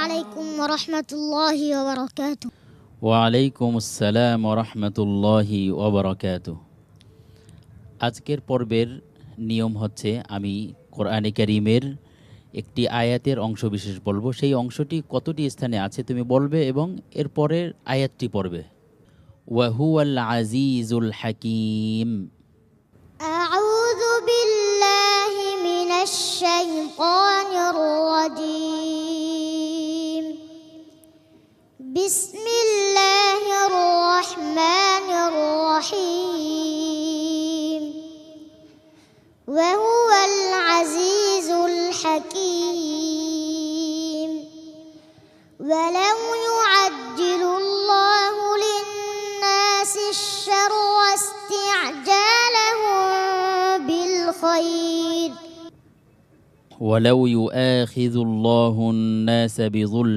عليكم ورحمة الله وبركاته। ওয়ালাইকুম আসসালাম ওরহমতুল্লাহি ওবরাকাতুহু। আজকের পর্বের নিয়ম হচ্ছে আমি কোরআনে কারীমের একটি আয়াতের অংশবিশেষ বলবো। সেই অংশটি কতটি স্থানে আছে তুমি বলবে এবং এর পরের আয়াতটি পড়বে। ওয়াহুয়াল আজিজুল হাকিম। أعوذ بالله من الشيطان الرجيم. بسم الله الرحمن الرحيم. وهو العزيز الحكيم. ولو يعجل الله للناس الشر استعجالهم بالخير ولو يؤاخذ الله الناس بظلم